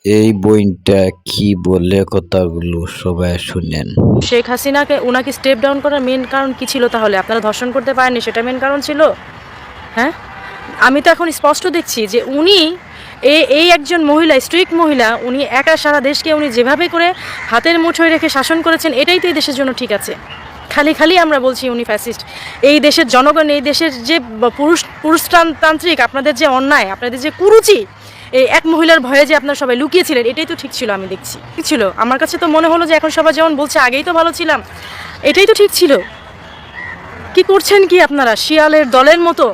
এই বইটা কি বলে কথাগুলো সবাই শুনেন। শেখ হাসিনাকে ওনাকে স্টেপ ডাউন করার মেন কারণ কি ছিল তাহলে? আপনারা ধর্ষণ করতে পারেননি, সেটা মেন কারণ ছিল? হ্যাঁ, আমি তো এখন স্পষ্ট দেখছি যে উনি এই একজন মহিলা, স্ট্রিক্ট মহিলা, উনি একা সারা দেশকে উনি যেভাবে করে হাতের মুঠোয় রেখে শাসন করেছেন, এটাই তো এই দেশের জন্য ঠিক আছে। খালি খালি আমরা বলছি উনি ফ্যাসিস্ট। এই দেশের জনগণ, এই দেশের যে পুরুষতান্ত্রিক আপনাদের যে অন্যায়, আপনাদের যে কুরুচি, এই এক মহিলার ভয়ে যে আপনারা সবাই লুকিয়েছিলেন, এটাই তো ঠিক ছিল। আমি দেখছি ঠিক ছিল। আমার কাছে তো মনে হলো যে এখন সবাই যেমন বলছে আগেই তো ভালো ছিলাম, এটাই তো ঠিক ছিল। কি করছেন কি আপনারা শিয়ালের দলের মতো?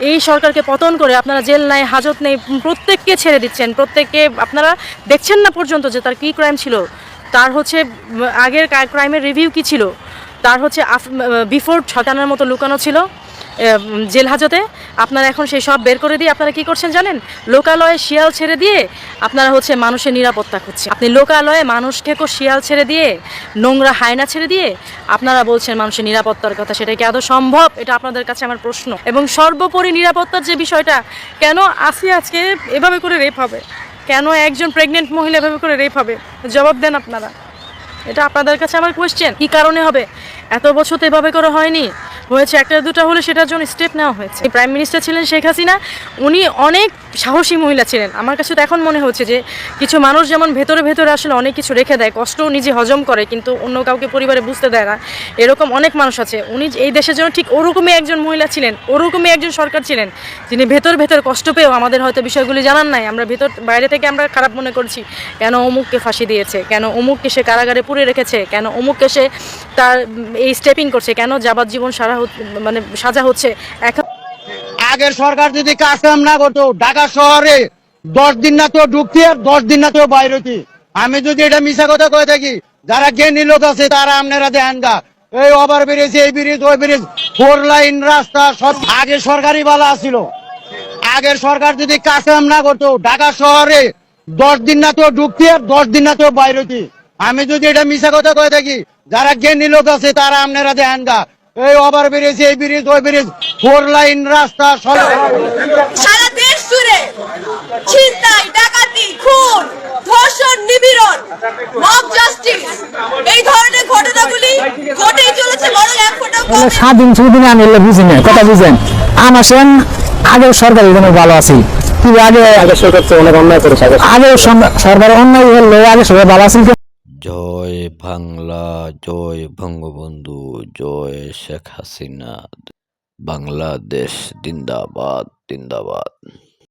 এই সরকারকে পতন করে আপনারা জেল নাই, হাজত নেই, প্রত্যেককে ছেড়ে দিচ্ছেন। প্রত্যেককে আপনারা দেখছেন না পর্যন্ত যে তার কী ক্রাইম ছিল, তার হচ্ছে আগের ক্রাইমের রিভিউ কী ছিল, তার হচ্ছে বিফোর শতানের মতো লুকানো ছিল জেল হাজতে। আপনারা এখন সেই সব বের করে দিয়ে আপনারা কি করছেন জানেন? লোকালয়ে শিয়াল ছেড়ে দিয়ে আপনারা হচ্ছে মানুষের নিরাপত্তা খুঁজছেন। আপনি লোকালয়ে মানুষকে শিয়াল ছেড়ে দিয়ে, নোংরা হায়না ছেড়ে দিয়ে আপনারা বলছেন মানুষের নিরাপত্তার কথা। সেটা কি আদৌ সম্ভব? এটা আপনাদের কাছে আমার প্রশ্ন। এবং সর্বোপরি নিরাপত্তার যে বিষয়টা, কেন আসিয়া আজকে এভাবে করে রেপ হবে? কেন একজন প্রেগনেন্ট মহিলা এভাবে করে রেপ হবে? জবাব দেন আপনারা। এটা আপনাদের কাছে আমার কোয়েশ্চেন। কী কারণে হবে? এত বছর তো এভাবে করে হয়নি, হয়েছে একটা দুটা হলে সেটার জন্য স্টেপ নেওয়া হয়েছে। প্রাইম মিনিস্টার ছিলেন শেখ হাসিনা, উনি অনেক সাহসী মহিলা ছিলেন। আমার কাছে তো এখন মনে হচ্ছে যে কিছু মানুষ যেমন ভেতরে ভেতরে আসলে অনেক কিছু রেখে দেয়, কষ্টও নিজে হজম করে কিন্তু অন্য কাউকে পরিবারে বুঝতে দেয় না, এরকম অনেক মানুষ আছে। উনি এই দেশের জন্য ঠিক ওরকমই একজন মহিলা ছিলেন, ওরকমই একজন সরকার ছিলেন, যিনি ভেতর ভেতর কষ্ট পেয়েও আমাদের হয়তো বিষয়গুলি জানান নাই। আমরা ভেতর বাইরে থেকে আমরা খারাপ মনে করছি, কেন অমুককে ফাঁসি দিয়েছে, কেন অমুককে সে কারাগারে পুরে রেখেছে, কেন অমুককে সে তার এই স্টেপিং করছে, কেন যাবজ্জীবন মানে সাজা হচ্ছে। এখন আগের সরকার যদি কাজ কাম না করতো, ঢাকা শহরে 10 দিন না তো ঢুকতি আর 10 দিন না তো বাইরে হতি। আমি যদি এটা মিশা কথা কয়ে থাকি, যারা জ্ঞানী লোক আছে তারা আপনারা দেন গা, এই ওভার ব্রিজ, এই ব্রিজ, ওই ব্রিজ, 4 লাইন রাস্তা সব আগে সরকারি বালা ছিল। আগের সরকার যদি কাজ কাম না করতো, ঢাকা শহরে 10 দিন না তো ঢুকতি আর 10 দিন না তো বাইরে হতি। আমি যদি এটা মিশা কথা কয়ে থাকি, যারা জ্ঞানী লোক আছে তারা আপনারা দেন গা, এই ওভার ব্রিজ, এই ব্রিজ, ওই ব্রিজ, 4 লাইন রাস্তা সব সারা দেশ জুড়ে ছিনতাই, ডাকাতি, খুন, ধর্ষণ, নিপীড়ন, মব জাস্টিস, এই ধরনের ঘটনাগুলি ঘটেই চলেছে। বরং এক ফোঁটা স্বাধীন সুদিনে আমি বুঝি না কথা বুঝেন। আমার সেন আগের সরকার ভালো আছে, কিন্তু আগে সরকার তো অনেক অন্যায় করেছে। আগে সরকার অন্যায় হলে আগে সরকার ভালো আছে। জয় বাংলা, জয় বঙ্গবন্ধু, জয় শেখ হাসিনা, বাংলাদেশ জিন্দাবাদ জিন্দাবাদ।